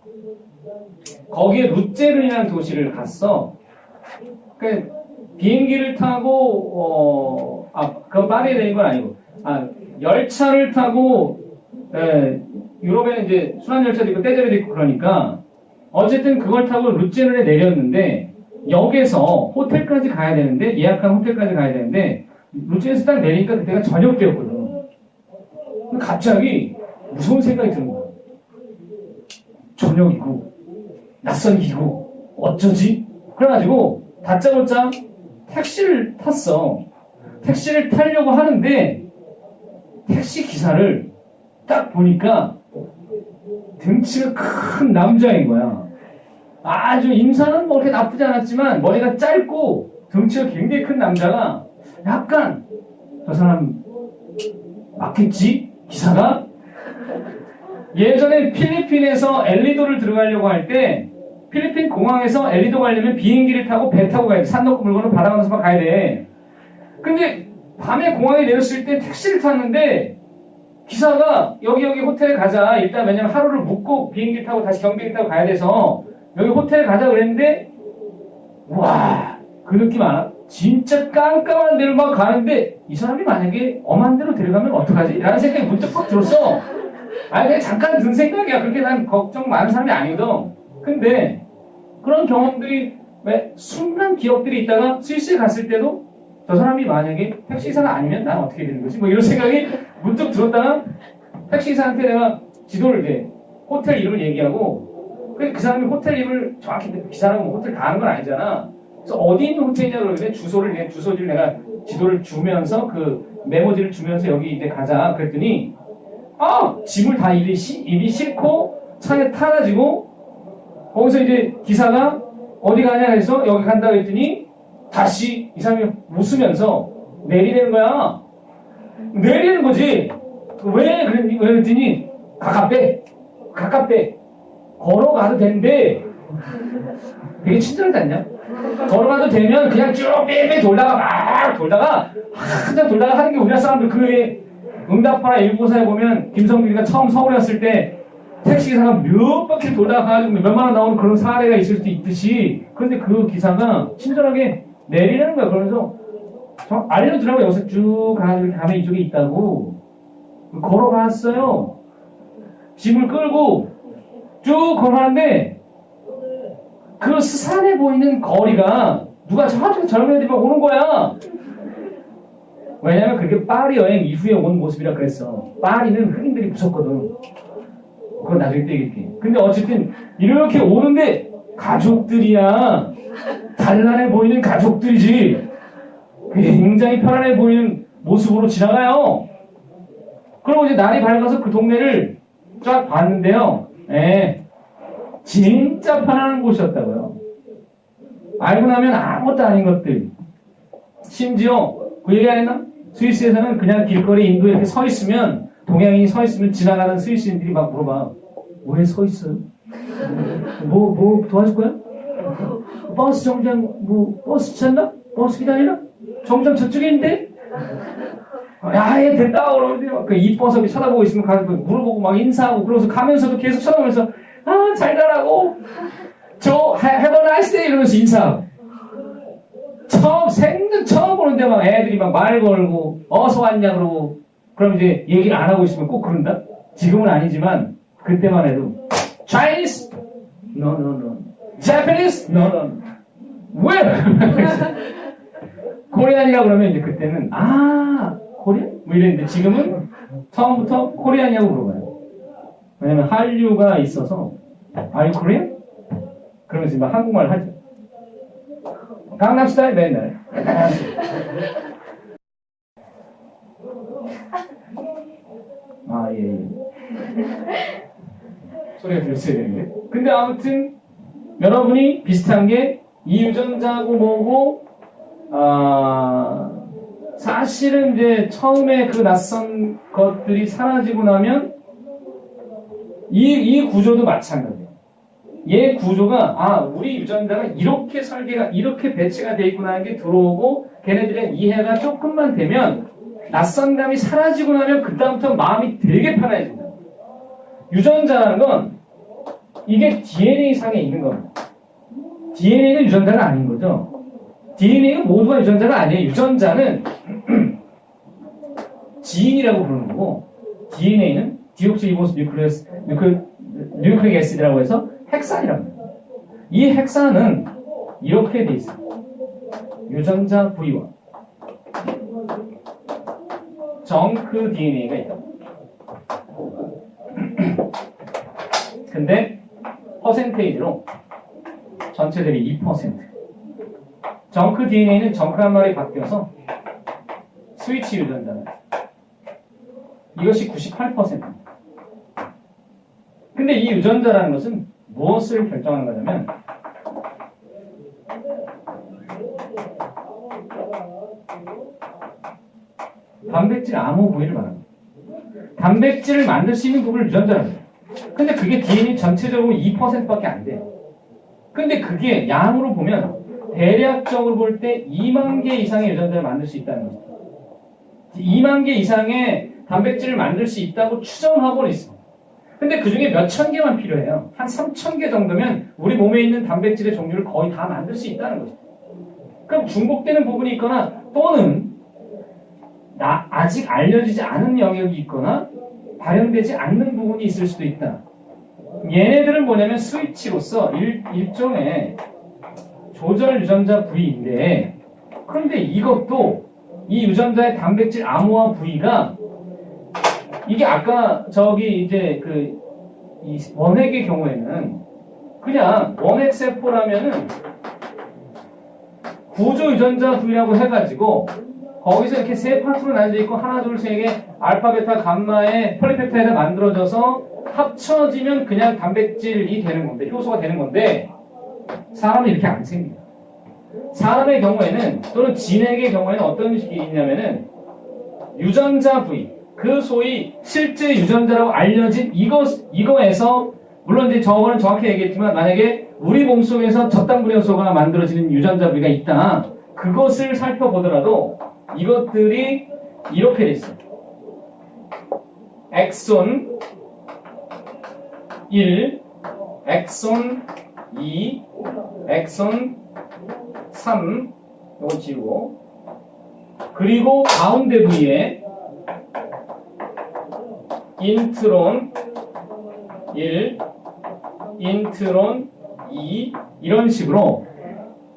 거기에 루제른이라는 도시를 갔어. 그러니까 비행기를 타고 그건 파리에 내린 건 아니고 열차를 타고 유럽에는 이제 순환열차도 있고 떼제베도 있고 그러니까 어쨌든 그걸 타고 루제른에 내렸는데 역에서 호텔까지 가야 되는데, 예약한 호텔까지 가야 되는데, 루트에서 딱 내리니까 그때가 저녁 때였거든. 갑자기 무서운 생각이 드는 거야. 저녁이고, 낯선 길이고, 어쩌지? 그래가지고, 다짜고짜 택시를 탔어. 택시를 타려고 하는데, 택시 기사를 딱 보니까, 등치가 큰 남자인 거야. 아주 인상은 뭐 그렇게 나쁘지 않았지만 머리가 짧고 등치가 굉장히 큰 남자가 약간 저 사람 맞겠지? 기사가? 예전에 필리핀에서 엘리도를 들어가려고 할 때 필리핀 공항에서 엘리도 가려면 비행기를 타고 배 타고 가야 돼. 산 넣고 물건을 받아 가면서만 가야 돼. 근데 밤에 공항에 내렸을 때 택시를 탔는데 기사가 여기 호텔에 가자. 일단 왜냐면 하루를 묵고 비행기 타고 다시 경비행기 타고 가야 돼서 여기 호텔에 가자 그랬는데 와, 그 느낌 알아? 진짜 깜깜한 데를 막 가는데 이 사람이 만약에 엄한 데로 데려가면 어떡하지? 라는 생각이 문득 팍 들었어. 아니 그냥 잠깐 든 생각이야. 그렇게 난 걱정 많은 사람이 아니거든. 근데 그런 경험들이 왜 순간 기억들이 있다가 스위스에 갔을 때도 저 사람이 만약에 택시기사가 아니면 난 어떻게 되는 거지? 뭐 이런 생각이 문득 들었다가 택시기사한테 내가 지도를 이제 호텔 이름을 얘기하고 그 사람이 호텔 이름을 정확히 기사라고 뭐 호텔 가는 건 아니잖아. 그래서 어디 있는 호텔이냐 그러는데 주소지를 내가 지도를 주면서 그 메모지를 주면서 여기 이제 가자 그랬더니 짐을 다 이미 싣고 차에 타가지고 거기서 이제 기사가 어디 가냐 해서 여기 간다 그랬더니 다시 이 사람이 웃으면서 내리는 거야. 내리는 거지. 왜 그랬더니 가깝대. 걸어가도 된대. 되게 친절하지 않냐? 걸어가도 되면 그냥 쭉 빼빼 돌다가 한참 돌다가 하는 게 우리나라 사람들 그 응답하라 194에 보면 김성규가 처음 서울에 왔을 때 택시기사가 몇 바퀴 돌다가 가지고 몇만 원 나오는 그런 사례가 있을 수도 있듯이 그런데 그 기사가 친절하게 내리라는 거야. 그러면서 알려주라고 여기서 쭉 가면 이쪽에 있다고 걸어갔어요. 짐을 끌고 쭉 걸어가는데 그 스산해 보이는 거리가 누가 저쪽에 젊은 애들이 막 오는 거야. 왜냐면 그게 파리 여행 이후에 온 모습이라 그랬어. 파리는 흑인들이 무섭거든. 그건 나중에 또 얘기할게. 근데 어쨌든 이렇게 오는데 가족들이야. 단란해 보이는 가족들이지. 굉장히 편안해 보이는 모습으로 지나가요. 그리고 이제 날이 밝아서 그 동네를 쫙 봤는데요. 진짜 편안한 곳이었다고요. 알고 나면 아무것도 아닌 것들. 심지어 그 얘기 안 했나? 스위스에서는 그냥 길거리 인도에 이렇게 서 있으면 동양인이 서 있으면 지나가는 스위스인들이 막 물어봐. 왜 서 있어요? 뭐 도와줄 거야? 버스 정장 버스 찾나? 버스 기다리나? 정장 저쪽에 있는데? 얘 됐다 그러는데 그 이뻐서 쳐다보고 있으면 가서 물어보고 막 인사하고 그러면서 가면서도 계속 쳐다보면서 잘 가라고 have a nice day 이러면서 인사하고 생전 처음 보는데 막 애들이 막 말 걸고 어서 왔냐 그러고 그럼 이제 얘기를 안 하고 있으면 꼭 그런다? 지금은 아니지만 그때만 해도 Chinese? No. Japanese? No. 왜? 코리안이라고 그러면 이제 그때는 코리안? 뭐 이랬는데 지금은 처음부터 코리안이라고 물어봐요. 왜냐면 한류가 있어서 Are you Korean? 그러면서 막 한국말 하죠. 강남스타일 맨날. 예. 소리가 들렸어야 되는데. 근데 아무튼 여러분이 비슷한 게 이 유전자고 뭐고 사실은 이제 처음에 그 낯선 것들이 사라지고 나면 이 구조도 마찬가지예요. 얘 구조가 우리 유전자가 이렇게 설계가 이렇게 배치가 돼 있구나 하는 게 들어오고 걔네들의 이해가 조금만 되면 낯선감이 사라지고 나면 그 다음부터 마음이 되게 편해진다. 유전자라는 건 이게 DNA 상에 있는 겁니다. DNA는 유전자가 아닌 거죠. DNA가 모두가 유전자가 아니에요. 유전자는 지인이라고 부르는 거고 DNA는 디옥시리보스 뉴클릭 애시드라고 해서 핵산이라고 해요. 이 핵산은 이렇게 돼 있어. 유전자 V와 정크 DNA가 있다. 근데 퍼센테이지로 전체 대비 2%. 정크 DNA는 정크 한 마리 바뀌어서 스위치 유전자는 이것이 98%. 근데 이 유전자라는 것은 무엇을 결정하는 거냐면 단백질 암호 부위를 말합니다. 단백질을 만들 수 있는 부분을 유전자라고 해요. 근데 그게 DNA 전체적으로 2%밖에 안 돼요. 근데 그게 양으로 보면 대략적으로 볼 때 2만 개 이상의 유전자를 만들 수 있다는 거죠. 2만 개 이상의 단백질을 만들 수 있다고 추정하고는 있어. 근데 그 중에 몇천 개만 필요해요. 한 3천 개 정도면 우리 몸에 있는 단백질의 종류를 거의 다 만들 수 있다는 거죠. 그럼 중복되는 부분이 있거나 또는 아직 알려지지 않은 영역이 있거나 발현되지 않는 부분이 있을 수도 있다. 얘네들은 뭐냐면 스위치로서 일종의 조절 유전자 부위인데, 그런데 이것도 이 유전자의 단백질 암호화 부위가 이게 아까 저기 이제 이 원핵의 경우에는 그냥 원핵 세포라면은 구조 유전자 부위라고 해가지고 거기서 이렇게 세 파트로 나눠져 있고 하나 둘 세 개 알파 베타 감마의 폴리펩타이드 만들어져서 합쳐지면 그냥 단백질이 되는 건데, 효소가 되는 건데, 사람은 이렇게 안 생깁니다. 사람의 경우에는 또는 진액의 경우에는 어떤 식이 있냐면은 유전자 부위, 그 소위 실제 유전자라고 알려진 이거에서, 물론 이제 저거는 정확히 얘기했지만 만약에 우리 몸속에서 저당분해 효소가 만들어지는 유전자 부위가 있다, 그것을 살펴보더라도 이것들이 이렇게 돼 있어요. 엑손 1, 엑손 2, 엑손 3, 이거 지우고, 그리고 가운데 부위에 인트론 1, 인트론 2, 이런 식으로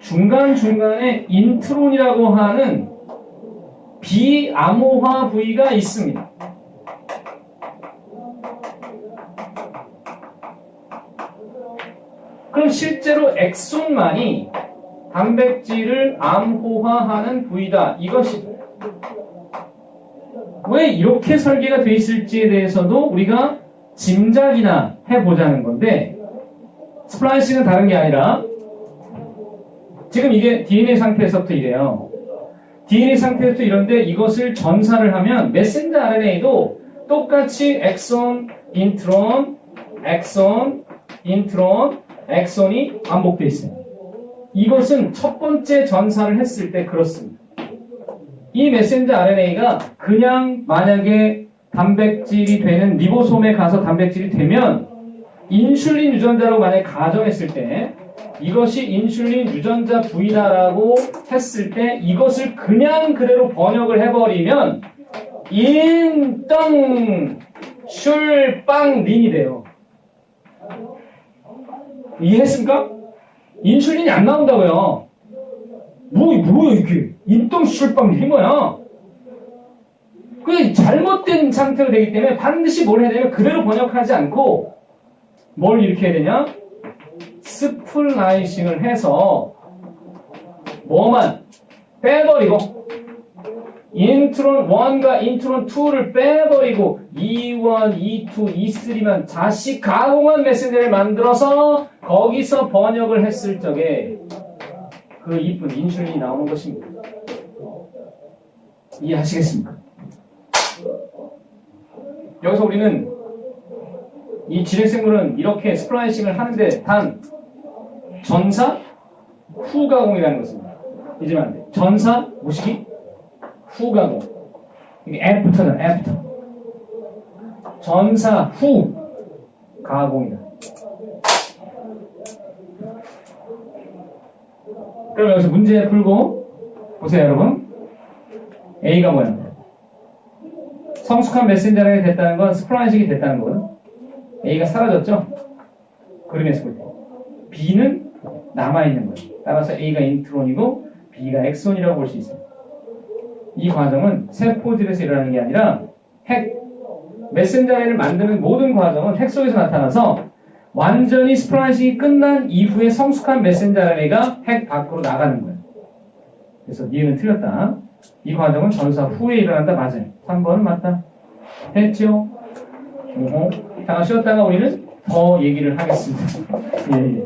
중간중간에 인트론이라고 하는 비암호화 부위가 있습니다. 그럼 실제로 엑손만이 단백질을 암호화하는 부위다. 이것이 왜 이렇게 설계가 되어 있을지에 대해서도 우리가 짐작이나 해보자는 건데, 스플라이싱은 다른 게 아니라 지금 이게 DNA 상태에서부터 이래요. DNA 상태에서부터 이런데 이것을 전사를 하면 메신저 RNA도 똑같이 엑손, 인트론, 엑손, 인트론, 엑손이 반복되어 있어요. 이것은 첫 번째 전사를 했을 때 그렇습니다. 이 메신저 RNA가 그냥 만약에 단백질이 되는 리보솜에 가서 단백질이 되면 인슐린 유전자로 만약에 가정했을 때 이것이 인슐린 유전자 부위다라고 했을 때 이것을 그냥 그대로 번역을 해버리면 인덩 슐빵 린이 돼요. 이해했습니까? 인슐린이 안 나온다고요. 뭐야 이게 인덩 슐빵 린이 뭐야? 그게 잘못된 상태로 되기 때문에 반드시 뭘 해야 되냐면 그대로 번역하지 않고 뭘 이렇게 해야 되냐? 스플라이싱을 해서 뭐만 빼버리고 인트론 1과 인트론 2를 빼버리고 E1, E2, E3만 다시 가공한 메시지를 만들어서 거기서 번역을 했을 적에 그 이쁜 인슐린이 나오는 것입니다. 이해하시겠습니까? 여기서 우리는 이 진핵생물은 이렇게 스플라이싱을 하는데 단 전사 후 가공이라는 것입니다. 잊으면 안 돼. 전사 무시기 후 가공. 이게 애프터는 애프터. 전사 후 가공이다. 그럼 여기서 문제 풀고 보세요, 여러분. A가 뭐야? 성숙한 메신저가 됐다는 건 스플라이싱이 됐다는 거거든. A가 사라졌죠? 그림에서 볼 때. B는 남아있는 거예요. 따라서 A가 인트론이고 B가 엑손이라고 볼 수 있어요. 이 과정은 세포질에서 일어나는 게 아니라 메신저 RNA를 만드는 모든 과정은 핵 속에서 나타나서 완전히 스플라이싱이 끝난 이후에 성숙한 메신저 RNA가 핵 밖으로 나가는 거예요. 그래서 니은은 틀렸다. 이 과정은 전사 후에 일어난다. 맞아요. 3번은 맞다. 했죠? 잠깐 쉬었다가 우리는 더 얘기를 하겠습니다. 예.